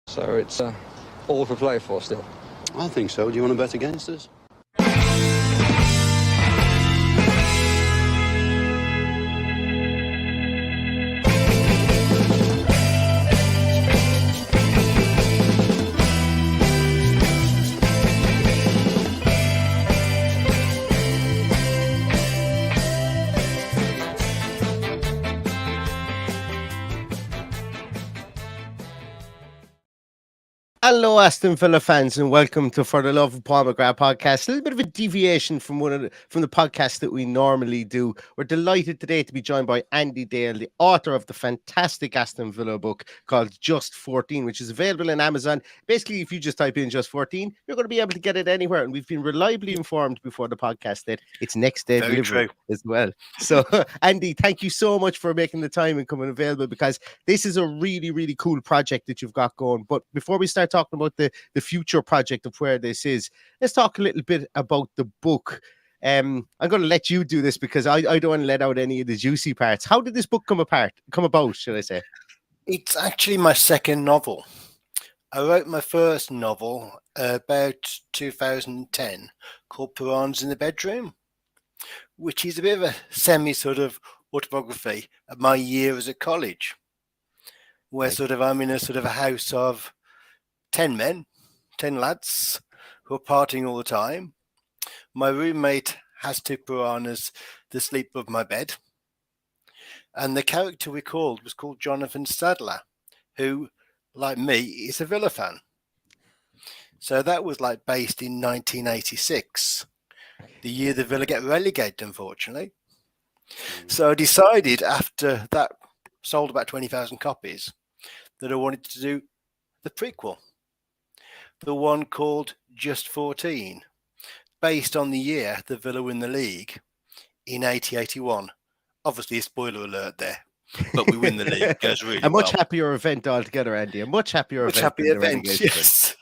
So it's all for play for still. I think so. Do you want to bet against us? Hello, Aston Villa fans, and welcome to For the Love of Paul McGrath podcast. A little bit of a deviation from from the podcast that we normally do. We're delighted today to be joined by Andy Dale, the author of the fantastic Aston Villa book called Just 14, which is available on Amazon. Basically, if you just type in Just 14, you're going to be able to get it anywhere. And we've been reliably informed before the podcast that it's next day delivery as well. So, Andy, thank you so much for making the time and coming available, because this is a really, really cool project that you've got going. But before we start talking about the future project of where this is, let's talk a little bit about the book. I'm going to let you do this because I don't want to let out any of the juicy parts. How did this book come about, should I say? It's actually my second novel. I wrote my first novel about 2010 called Piranhas in the Bedroom, which is a bit of a semi sort of autobiography of my years at college, where I'm in a sort of a house of 10 men, 10 lads who are partying all the time. My roommate has two piranhas that sleep above my bed. And the character we called was called Jonathan Sadler, who, like me, is a Villa fan. So that was based in 1986, the year the Villa get relegated, unfortunately. So I decided, after that sold about 20,000 copies, that I wanted to do the prequel, the one called Just 14, based on the year the Villa win the league in 80-81. Obviously, a spoiler alert there, but we win the league. It goes really a much well. Happier event altogether, Andy. A much happier event. Yes.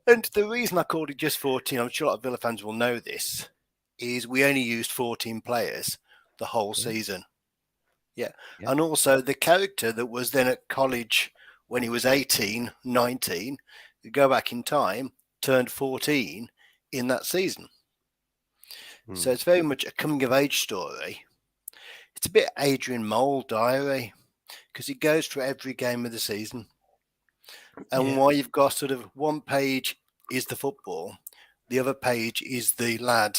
And the reason I called it Just 14, I'm sure a lot of Villa fans will know this, is we only used 14 players the whole season. Yeah. And also the character that was then at college when he was 18, 19, go back in time, turned 14 in that season. So it's very much a coming of age story. It's a bit Adrian Mole diary, because it goes through every game of the season. And while you've got sort of one page is the football, the other page is the lad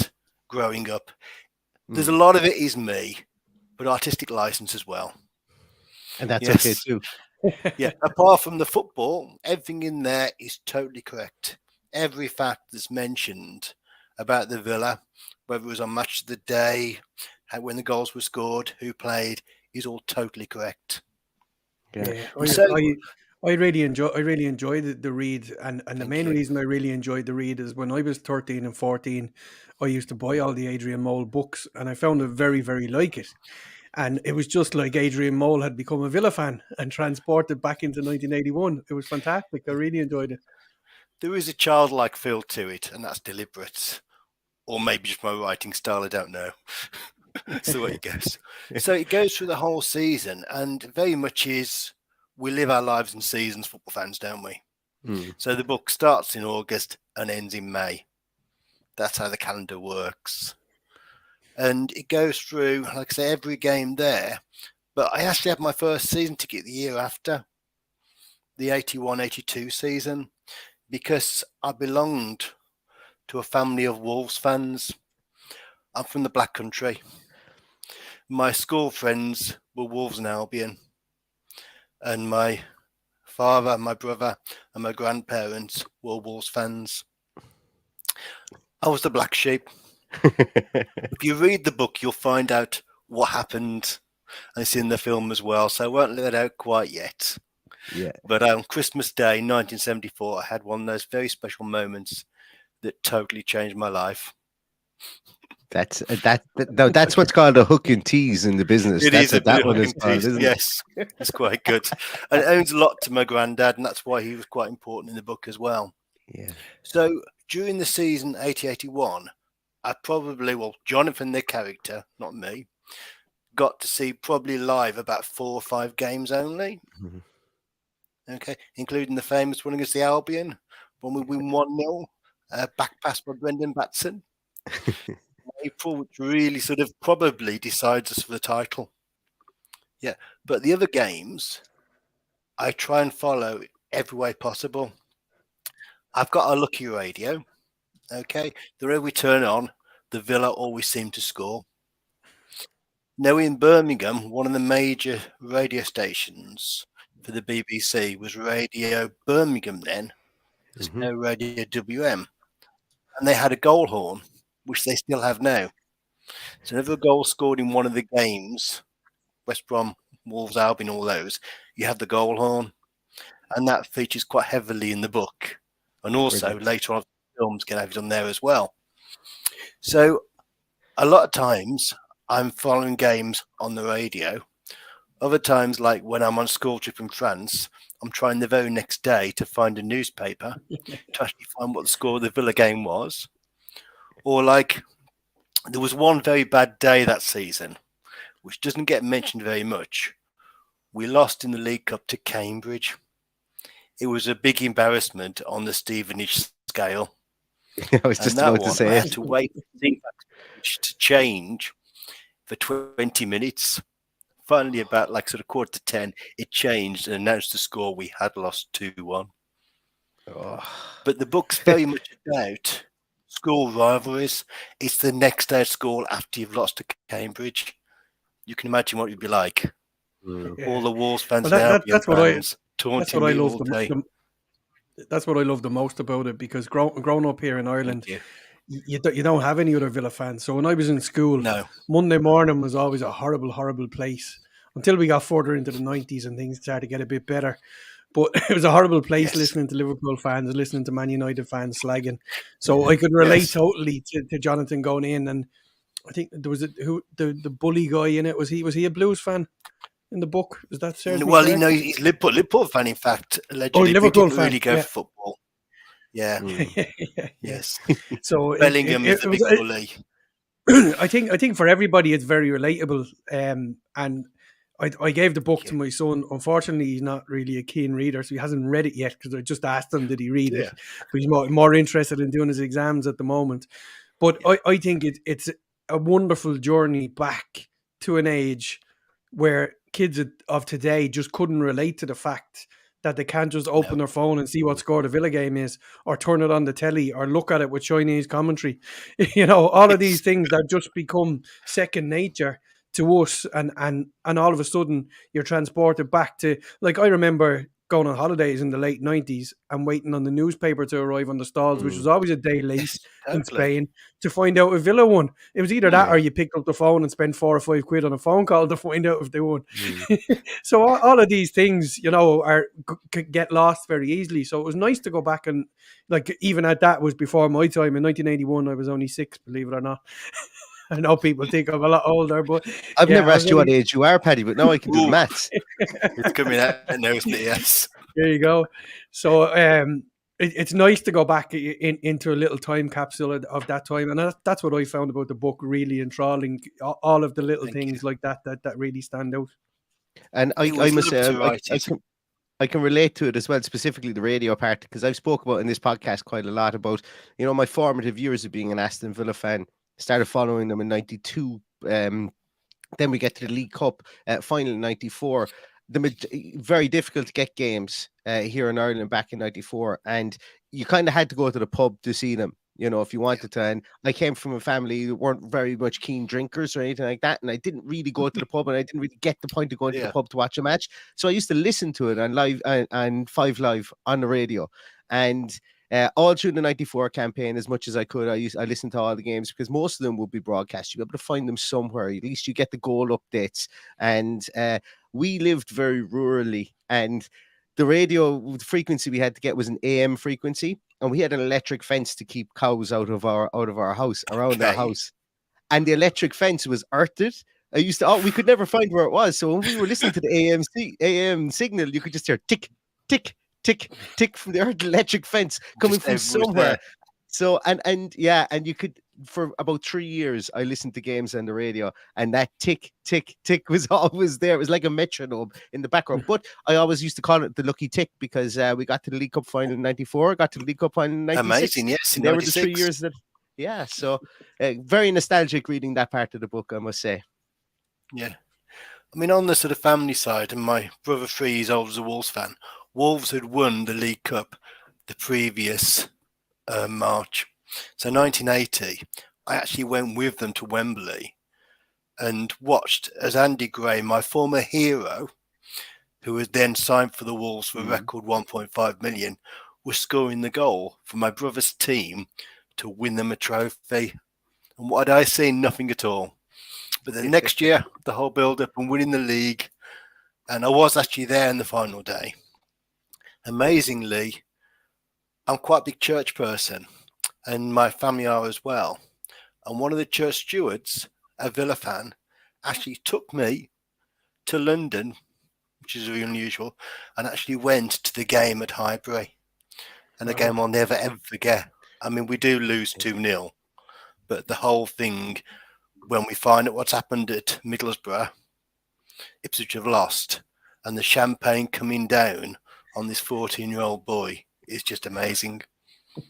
growing up. There's a lot of it is me, but artistic license as well. And that's okay too. Yeah, apart from the football, everything in there is totally correct. Every fact that's mentioned about the Villa, whether it was on Match of the Day, when the goals were scored, who played, is all totally correct. I really enjoy the read, and the main reason I really enjoyed the read is when I was 13 and 14, I used to buy all the Adrian Mole books, and I found it very, very like it. And it was just like Adrian Mole had become a Villa fan and transported back into 1981. It was fantastic. I really enjoyed it. There is a childlike feel to it, and that's deliberate. Or maybe just my writing style, I don't know. That's the way it goes. So it goes through the whole season, and very much is, we live our lives in seasons, football fans, don't we? So the book starts in August and ends in May. That's how the calendar works. And it goes through, like I say, every game there. But I actually had my first season ticket the year after, the 81-82 season, because I belonged to a family of Wolves fans. I'm from the Black Country. My school friends were Wolves and Albion. And my father, my brother, and my grandparents were Wolves fans. I was the black sheep. If you read the book, you'll find out what happened. And it's in the film as well, so I won't let it out quite yet. Yeah. But on Christmas Day, 1974, I had one of those very special moments that totally changed my life. That's what's called a hook and tease in the business. That's what that one is called, isn't it? Yes, it's quite good. And it owns a lot to my granddad, and that's why he was quite important in the book as well. Yeah. So during the season 80-81, I probably, Jonathan, the character, not me, got to see probably live about 4 or 5 games only. Okay, including the famous one against the Albion when we win 1-0, back pass by Brendan Batson. April, which really sort of probably decides us for the title. Yeah, but the other games, I try and follow every way possible. I've got a lucky radio. Okay, the radio we turn on, the Villa always seem to score. Now in Birmingham, one of the major radio stations for the BBC was Radio Birmingham then. There's no Radio WM. And they had a goal horn, which they still have now. So whenever a goal scored in one of the games, West Brom, Wolves, Albion, all those, you have the goal horn. And that features quite heavily in the book. And also later on, films can have it on there as well. So a lot of times I'm following games on the radio. Other times, like when I'm on school trip in France, I'm trying the very next day to find a newspaper to actually find what the score of the Villa game was. Or like there was one very bad day that season, which doesn't get mentioned very much. We lost in the League Cup to Cambridge. It was a big embarrassment on the Stevenage scale. I was just about to say I had to wait to change for 20 minutes. Finally, about like sort of 9:45, it changed and announced the score. We had lost 2-1. But the book's very much about school rivalries. It's the next day at school after you've lost to Cambridge. You can imagine what it'd be like. All the Wolves fans, that's what I love all day. That's what I love the most about it, because growing up here in Ireland, you don't have any other Villa fans. So when I was in school, Monday morning was always a horrible, horrible place until we got further into the 90s and things started to get a bit better. But it was a horrible place listening to Liverpool fans, listening to Man United fans slagging. So I could relate totally to Jonathan going in. And I think there was the bully guy in it. Was he a Blues fan in the book? Is that certain? Well, he's a Liverpool fan, in fact, allegedly. Liverpool he didn't really fan, go for football. Yeah. Yes. So Bellingham is a big bully. I think for everybody it's very relatable. And I gave the book to my son. Unfortunately, he's not really a keen reader, so he hasn't read it yet, because I just asked him, did he read it? But he's more interested in doing his exams at the moment. But I think it's a wonderful journey back to an age where kids of today just couldn't relate to the fact that they can't just open their phone and see what score the Villa game is, or turn it on the telly, or look at it with Chinese commentary. All of these things that just become second nature to us, and all of a sudden you're transported back to, like, I remember going on holidays in the late 90s and waiting on the newspaper to arrive on the stalls, which was always a day late in Spain, to find out if Villa won. It was either that or you picked up the phone and spent 4 or 5 quid on a phone call to find out if they won. So all of these things, get lost very easily. So it was nice to go back and, like, even at that was before my time. In 1981, I was only 6, believe it or not. I know people think I'm a lot older, but I've never asked you what age you are, Paddy, but now I can do the maths. It's coming out now, yes. There you go. So it's nice to go back into a little time capsule of that time, and that's what I found about the book really enthralling. All of the little things like that really stand out. And I must say, I can relate to it as well, specifically the radio part, because I've spoken about in this podcast quite a lot about, my formative years of being an Aston Villa fan. Started following them in 92. Then we get to the League Cup final in 94. Very difficult to get games here in Ireland back in 94. And you kind of had to go to the pub to see them, if you wanted to. And I came from a family that weren't very much keen drinkers or anything like that. And I didn't really go to the pub, and I didn't really get the point of going to the pub to watch a match. So I used to listen to it on live and 5 Live on the radio. And all through the 94 campaign, as much as I could, I listened to all the games, because most of them would be broadcast. You'd be able to find them somewhere. At least you get the goal updates. And we lived very rurally, and the radio frequency we had to get was an AM frequency, and we had an electric fence to keep cows out of our house, around our house. And the electric fence was earthed. We could never find where it was. So when we were listening to the AM signal, you could just hear tick, tick, tick, tick from the electric fence coming from somewhere. So and you could, for about 3 years, I listened to games on the radio, and that tick, tick, tick was always there. It was like a metronome in the background. But I always used to call it the lucky tick because we got to the League Cup final in '94, got to the League Cup final in '96. Amazing, yes, in And they were the 3 '96. years that, yeah. So very nostalgic reading that part of the book, I must say. Yeah. I mean, on the sort of family side, and my brother 3 years old was a Wolves fan. Wolves had won the League Cup the previous March. So 1980, I actually went with them to Wembley and watched as Andy Gray, my former hero, who was then signed for the Wolves for a record 1.5 million, was scoring the goal for my brother's team to win them a trophy. And what had I seen? Nothing at all. But the next year, the whole build-up and winning the league, and I was actually there on the final day. Amazingly, I'm quite a big church person, and my family are as well. And one of the church stewards, a Villa fan, actually took me to London, which is really unusual, and actually went to the game at Highbury. And a game I'll never ever forget. I mean, we do lose 2-0, but the whole thing, when we find out what's happened at Middlesbrough, Ipswich have lost, and the champagne coming down on this 14-year-old boy is just amazing.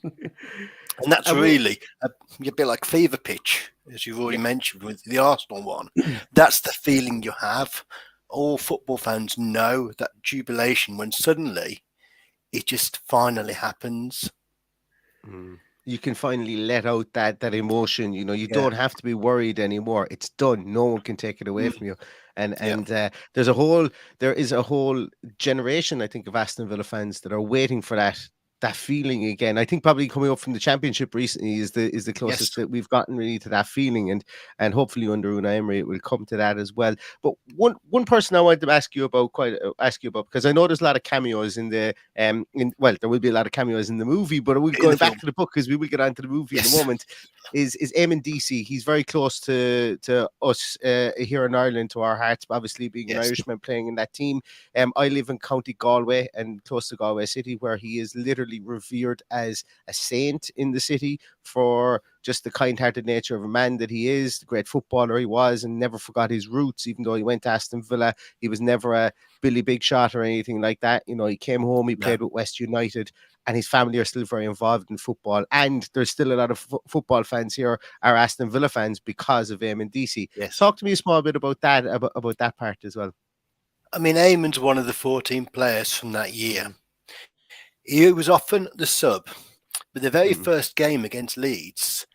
And that's really a bit like fever pitch, as you've already mentioned with the Arsenal one. That's the feeling you have. All football fans know that jubilation when suddenly it just finally happens. You can finally let out that emotion. You know, you don't have to be worried anymore. It's done. No one can take it away from you. And there is a whole generation, I think, of Aston Villa fans that are waiting for that feeling again. I think probably coming up from the Championship recently is the closest that we've gotten really to that feeling, and hopefully under Unai Emery it will come to that as well. But one person I wanted to ask you about because I know there's a lot of cameos in the there will be a lot of cameos in the movie, but we'll go back to the book because we will get onto the movie in a moment. Is Eamonn Deacy. He's very close to us here in Ireland, to our hearts, obviously being an Irishman playing in that team. I live in County Galway and close to Galway City, where he is literally revered as a saint in the city for just the kind-hearted nature of a man that he is, the great footballer he was, and never forgot his roots. Even though he went to Aston Villa, he was never a Billy Big Shot or anything like that. You know, he came home, he played with West United, and his family are still very involved in football. And there's still a lot of football fans here are Aston Villa fans because of Eamonn Deacy. Talk to me a small bit about that, about that part as well. I mean, Eamonn's one of the 14 players from that year. He was often the sub, but the very first game against Leeds,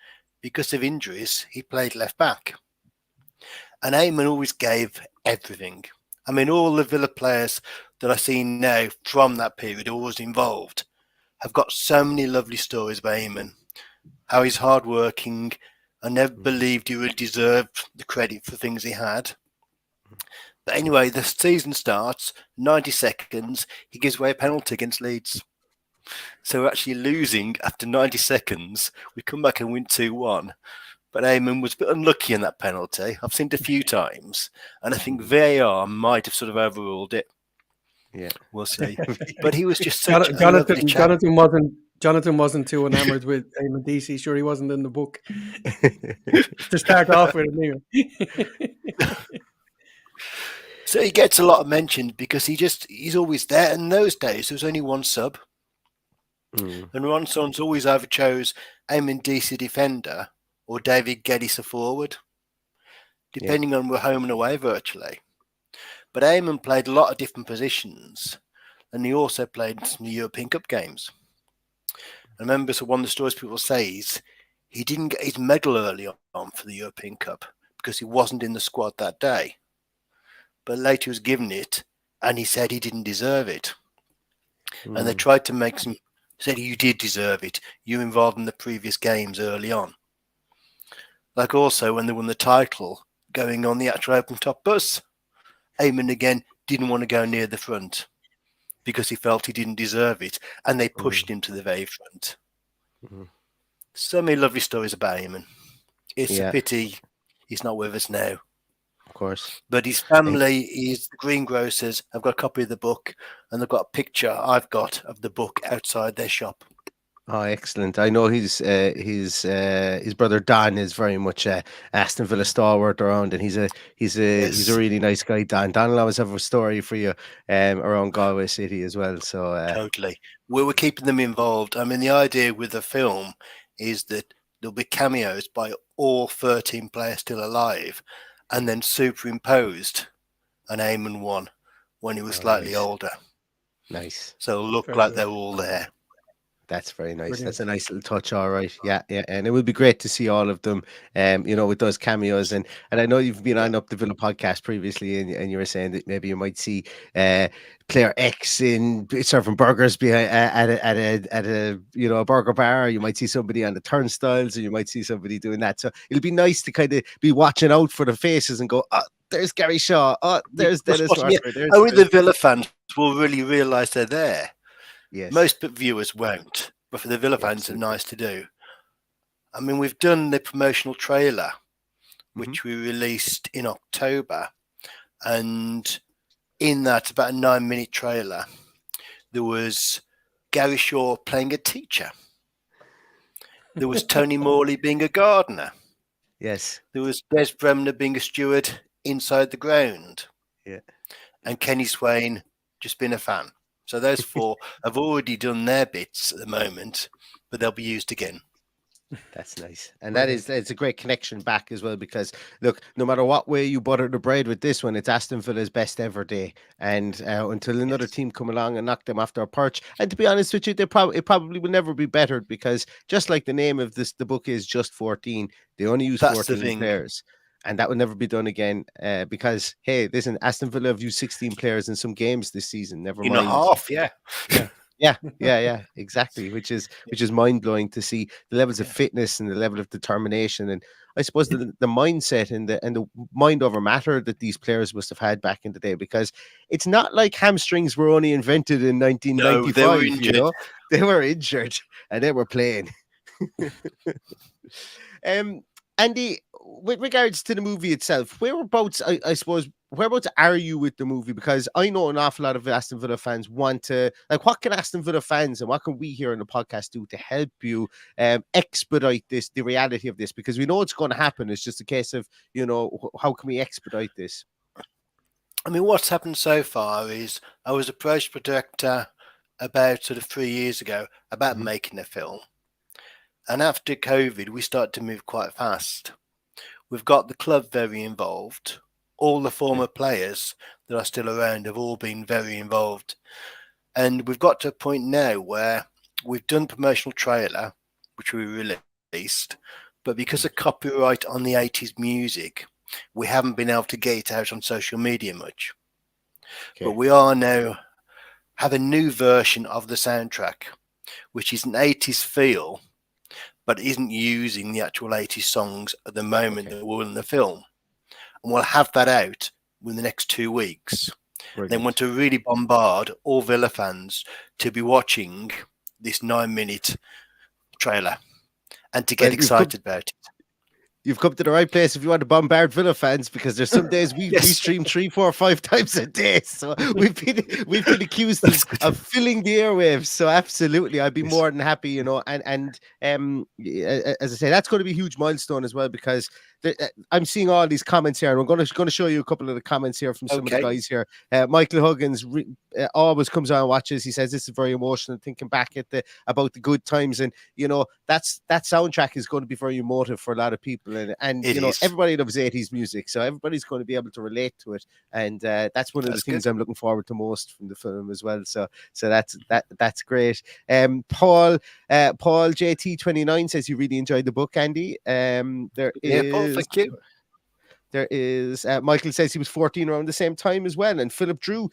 because of injuries, he played left back. And Eamonn always gave everything. I mean, all the Villa players that I see now from that period, always involved, have got so many lovely stories about Eamonn. How he's hardworking. I never believed he would deserve the credit for things he had. But anyway, the season starts, 90 seconds, he gives away a penalty against Leeds. So we're actually losing after 90 seconds. We come back and win 2-1. But Eamonn was a bit unlucky in that penalty. I've seen it a few times. And I think VAR might have sort of overruled it. Yeah. We'll see. But he was just such a lovely chap. Jonathan wasn't too enamored with Eamonn Deacy. Sure, he wasn't in the book. To start off with, anyway. So he gets a lot of mention because he's always there. In those days, there was only one sub. And Ron Son's always either chose Eamonn Deacy defender or David Geddes a forward, depending on we're home and away virtually. But Eamonn played a lot of different positions, and he also played some European Cup games. I remember, so one of the stories people say is he didn't get his medal early on for the European Cup because he wasn't in the squad that day. But later he was given it, and he said he didn't deserve it. And they tried to make some, said you did deserve it. You were involved in the previous games early on. Like also when they won the title, going on the actual open top bus, Eamonn again didn't want to go near the front because he felt he didn't deserve it, and they pushed him to the very front. So many lovely stories about Eamonn. It's a pity he's not with us now. Of course. But his family is the greengrocers. I've got a copy of the book, and they've got a picture I've got of the book outside their shop. Oh, excellent! I know his brother Dan is very much a Aston Villa stalwart around, and he's a Yes, really nice guy. Dan will always have a story for you around Galway City as well. So totally. We were keeping them involved. I mean, the idea with the film is that there'll be cameos by all 13 players still alive, and then superimposed an Eamonn one when he was oh, slightly nice, older. nice. So it'll look Very like good. they're all there. That's very nice. That's Brilliant. a nice little touch. All right. Yeah, yeah. And it would be great to see all of them, with those cameos. And I know you've been Yeah. on Up the Villa podcast previously, and you were saying that maybe you might see player X in serving burgers behind at a a burger bar. Or you might see somebody on the turnstiles, or you might see somebody doing that. So it'll be nice to kind of be watching out for the faces and go, oh, there's Gary Shaw. Oh, there's Dennis Yeah. Marker. There's Only the Villa fans will really realise they're there. yes, Most viewers won't, but for the Villa yeah, fans, it's absolutely. nice to do. I mean, we've done the promotional trailer, Hmm. which we released in October, and in that, about a 9-minute trailer, there was Gary Shaw playing a teacher. There was Tony Morley being a gardener. Yes, There was Des Bremner being a steward inside the ground, yeah. and Kenny Swain just being a fan. So those four have already done their bits at the moment, but they'll be used again. That's nice. And Brilliant. it's a great connection back as well because look, no matter what way you butter the bread with this one, it's Aston Villa's best ever day. And until another Yes. team come along and knock them off their perch, and to be honest with you, it probably will never be bettered because just like the name of the book is just 14, they only use That's the 14 thing. players. And that will never be done again because, hey, listen, Aston Villa have used 16 players in some games this season. Never In a mind. half, yeah. Yeah. Yeah, exactly. Which is mind blowing to see the levels of Yeah. fitness and the level of determination, and I suppose the mindset and the mind over matter that these players must have had back in the day. Because it's not like hamstrings were only invented in No, they were 1995. injured. They were injured and they were playing. um, Andy, with regards to the movie itself, whereabouts, I suppose, whereabouts are you with the movie? Because I know an awful lot of Aston Villa fans want to, like, what can Aston Villa fans and what can we here in the podcast do to help you expedite the reality of this? Because we know it's going to happen. It's just a case of, how can we expedite this? I mean, what's happened so far is I was approached by a director about sort of 3 years ago about Mhm. making a film. And after COVID, we started to move quite fast. We've got the club very involved. All the former players that are still around have all been very involved. And we've got to a point now where we've done promotional trailer, which we released, but because of copyright on the 80s music, we haven't been able to get it out on social media much. But Okay. we are now have a new version of the soundtrack, which is an 80s feel, but isn't using the actual 80s songs at the moment Okay. that were in the film. And we'll have that out within the next 2 weeks. They want Brilliant. to really bombard all Villa fans to be watching this 9-minute trailer and to get Well, excited about it. you've come to the right place if you want to bombard Villa fans, because there's some days we Yes. stream 3, 4, 5 times a day. So we've been accused That's good. of filling the airwaves. So absolutely, I'd be Yes. more than happy, as I say, that's going to be a huge milestone as well, because I'm seeing all these comments here, and I'm going to show you a couple of the comments here from some of the Okay. guys here. Michael Huggins always comes on and watches. He says this is very emotional, thinking back about the good times, and that soundtrack is going to be very emotive for a lot of people, and It is. everybody loves 80s music, so everybody's going to be able to relate to it, and that's one of That's the things good. I'm looking forward to most from the film as well. So that's great. Paul JT29 says you really enjoyed the book, Andy. Paul, thank you. There is Michael says he was 14 around the same time as well. And Philip Drew,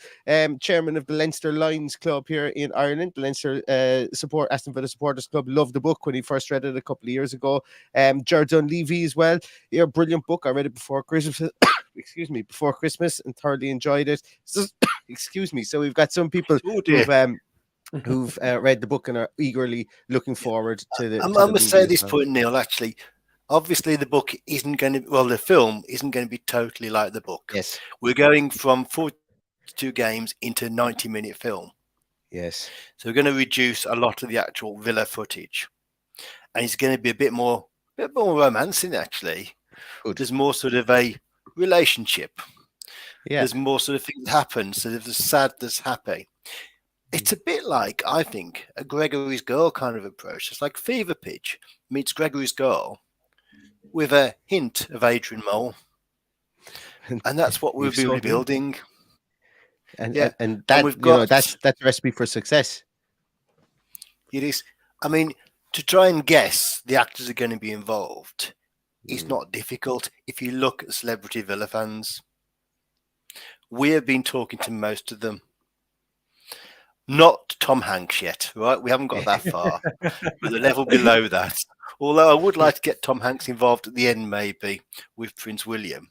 chairman of the Leinster Lions Club here in Ireland, the Leinster Aston Villa Supporters Club, loved the book when he first read it a couple of years ago. Jardun Levy as well. Yeah, brilliant book. I read it before Christmas. Before Christmas, and thoroughly enjoyed it. So, excuse me. So we've got some people who've read the book and are eagerly looking forward to the. I to the must say movie this as well. point, Neil, actually. Obviously, the book isn't going to, the film isn't going to be totally like the book. Yes. We're going from 42 games into a 90-minute film. Yes. So we're going to reduce a lot of the actual villa footage, and it's going to be a bit more romancing. Actually, Good. there's more sort of a relationship. Yeah. There's more sort of things that happen. So there's sad, there's happy. It's a bit like, I think, a Gregory's Girl kind of approach. It's like Fever Pitch meets Gregory's Girl with a hint of Adrian Mole. And that's what we'll be rebuilding. And yeah. and that, we've got, that's a recipe for success. It is. I mean, to try and guess the actors are going to be involved is not difficult if you look at celebrity villa fans. We have been talking to most of them. Not Tom Hanks yet, right? We haven't got that far. But the level below that. Although I would like to get Tom Hanks involved at the end, maybe, with Prince William.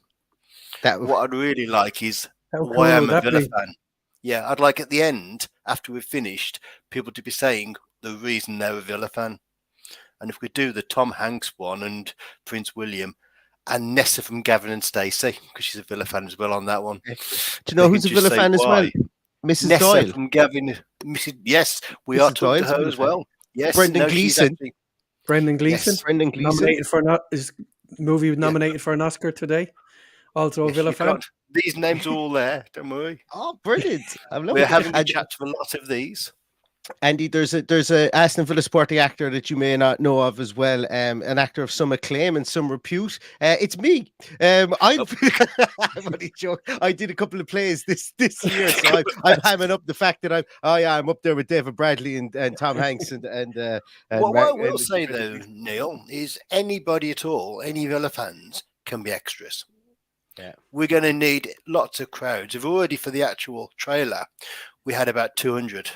What I'd really like is why I'm a Villa fan. Yeah, I'd like at the end, after we've finished, people to be saying the reason they're a Villa fan. And if we do the Tom Hanks one and Prince William and Nessa from Gavin and Stacey, because she's a Villa fan as well on that one. Do you know who's a Villa fan as well? Mrs. Nessa Doyle from Gavin. Yes, we Mrs. are talking to her as well. Yes, Brendan Gleeson. Brendan Gleeson. Yes, Brendan Gleeson. Nominated for his movie nominated for an Oscar today. Also a Villa fan. These names are all there. Don't worry. Oh, brilliant! We're having a chat to a lot of these. Andy, there's a Aston Villa supporting actor that you may not know of as well, an actor of some acclaim and some repute. It's me. I'm only joking. I did a couple of plays this year, so I'm hamming up the fact that I'm up there with David Bradley and Tom Hanks and what I will say though, Neil, is anybody at all, any Villa fans can be extras. Yeah, we're going to need lots of crowds. We've already, for the actual trailer, we had about 200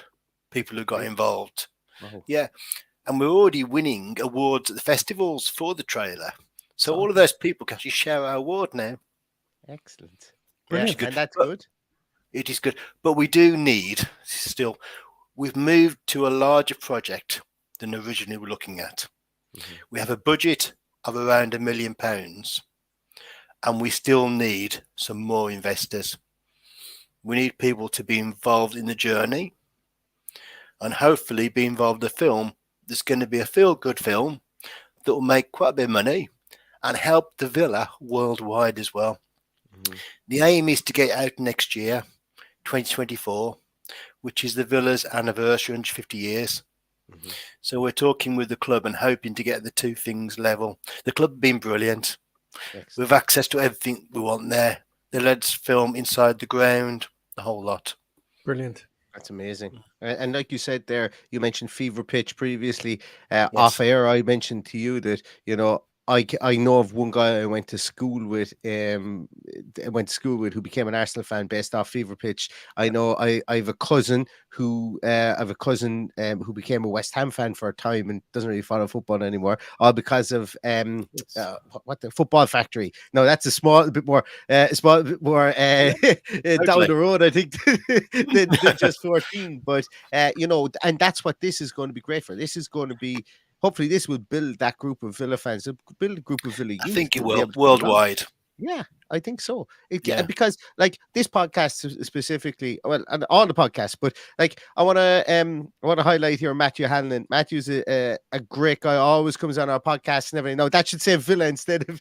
people who got involved. Oh. Yeah, and we're already winning awards at the festivals for the trailer. So all of those people can actually share our award now. Excellent. Brilliant. And that's good. It is good. But we do need, still, we've moved to a larger project than originally we're looking at. Mm-hmm. We have a budget of around £1 million. And we still need some more investors. We need people to be involved in the journey and hopefully be involved in the film. There's going to be a feel-good film that will make quite a bit of money and help the Villa worldwide as well. Mm-hmm. The aim is to get out next year, 2024, which is the Villa's anniversary, 150 years. Mm-hmm. So we're talking with the club and hoping to get the two things level. The club have been brilliant. Excellent. With access to everything we want there. They let us film inside the ground, the whole lot. Brilliant. That's amazing. And like you said there, you mentioned Fever Pitch previously. Yes. Off air, I mentioned to you that, I know of one guy I went to school with who became an Arsenal fan based off Fever Pitch. I know I have a cousin who became a West Ham fan for a time and doesn't really follow football anymore, all because of what the Football Factory. No, that's a small bit more down the road, I think, than just 14. But and that's what this is going to be great for. This is going to be. Hopefully, this will build that group of Villa fans, build a group of Villa youth. I think it will, worldwide. Yeah, I think so. Because, like, this podcast specifically, well, and all the podcasts, but, like, I want to highlight here Matthew Hanlon. Matthew's a great guy, always comes on our podcast and everything. Now, that should say Villa instead of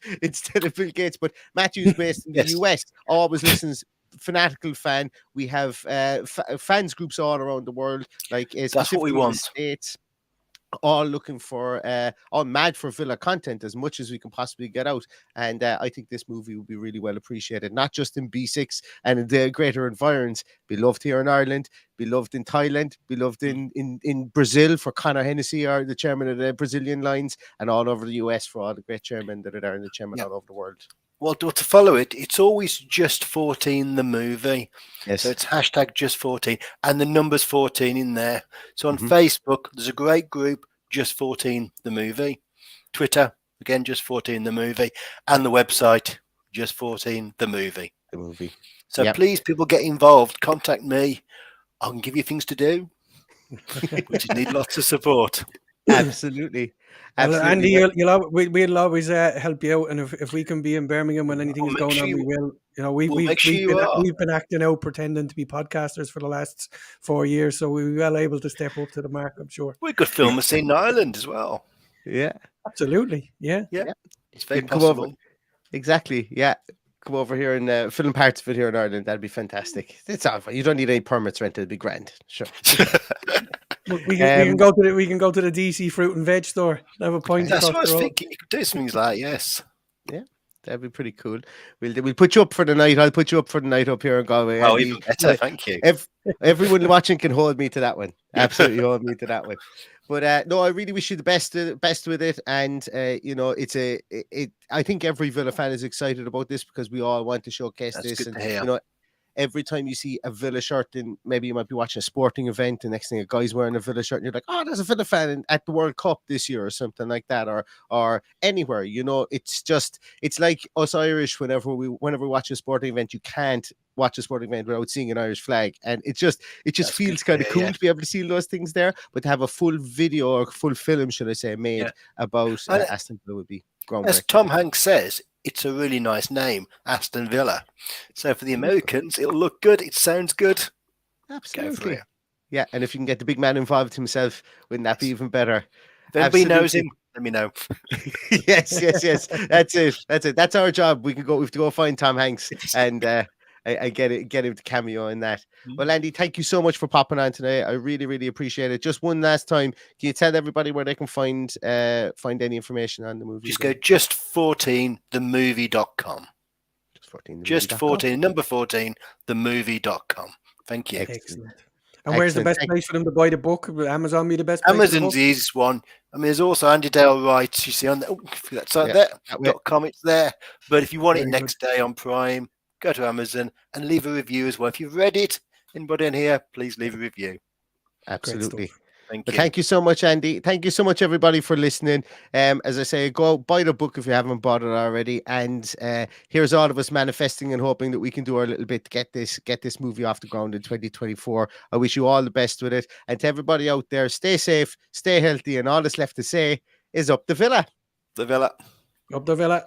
Bill Gates, but Matthew's based in the US, always listens. Fanatical fan. We have fans groups all around the world. Like, that's what we want. States. All looking for, all mad for Villa content as much as we can possibly get out. And I think this movie will be really well appreciated, not just in B6 and in the greater environs, beloved here in Ireland, beloved in Thailand, beloved in Brazil for Conor Hennessy, the chairman of the Brazilian Lions, and all over the US for all the great chairmen that are there and the chairman all over the world. Well, to follow it, it's always Just 14 the movie. Yes. So it's hashtag Just 14 and the number's 14 in there. So on Facebook, there's a great group, Just 14 the movie. Twitter, again, Just 14 the movie. And the website, Just 14 the movie. The movie. So please, people, get involved. Contact me. I can give you things to do. We just need lots of support. Absolutely. Well, Andy, Absolutely. we'll always help you out, and if we can be in Birmingham when anything is going on, we will. You know, We'll make sure you are. we've been acting out, pretending to be podcasters for the last 4 years, so we'll be well able to step up to the mark, I'm sure. We could film a scene in Ireland as well. Yeah. Absolutely. Yeah. It's very You can come over. possible. Exactly. Yeah. Come over here and film parts of it here in Ireland. That'd be fantastic. It's all fine. You don't need any permits rented. It'd be grand. Sure. We can go to the DC fruit and veg store. Have a pint. That's what I was thinking. You could do something like yes. Yeah, that'd be pretty cool. We'll put you up for the night. I'll put you up for the night up here in Galway. Oh, even better. Thank you. Everyone watching can hold me to that one. Absolutely hold me to that one. But no, I really wish you the best with it. And you know, I think every Villa fan is excited about this because we all want to showcase That's this. good And to hear. you know, every time you see a Villa shirt, then maybe you might be watching a sporting event. The next thing, a guy's wearing a Villa shirt, and you're like, "Oh, there's a Villa fan at the World Cup this year, or something like that, or anywhere." You know, it's like us Irish. Whenever we watch a sporting event, you can't watch a sporting event without seeing an Irish flag, and it just That's feels good kind to of hear, cool to be able to see those things there. But to have a full video or full film, should I say, made about Aston Villa would be groundbreaking. As Tom Hanks says, it's a really nice name, Aston Villa. So for the Americans, it'll look good. It sounds good. Absolutely. Go for it. Yeah, and if you can get the big man involved himself, wouldn't that be even better? If anybody knows him, let me know. yes. That's it. That's our job. We have to go find Tom Hanks and I get him to cameo in that. Well, Andy, thank you so much for popping on today. I really, really appreciate it. Just one last time, can you tell everybody where they can find any information on the movie? Just go just14themovie.com. Just 14, number 14, themovie.com. Thank you. Excellent. And where's the best place for them to buy the book? Will Amazon be the best place? Amazon's the easiest one. I mean, there's also Andy Dale Wright. You see on that site there. .com, it's there. But if you want it next day on Prime, go to Amazon and leave a review as well. If you've read it, anybody in here, please leave a review. Absolutely. Thank you. Thank you so much, Andy. Thank you so much, everybody, for listening. As I say, go buy the book if you haven't bought it already. And here's all of us manifesting and hoping that we can do our little bit to get this movie off the ground in 2024. I wish you all the best with it. And to everybody out there, stay safe, stay healthy, and all that's left to say is up the Villa. The Villa. Up the Villa.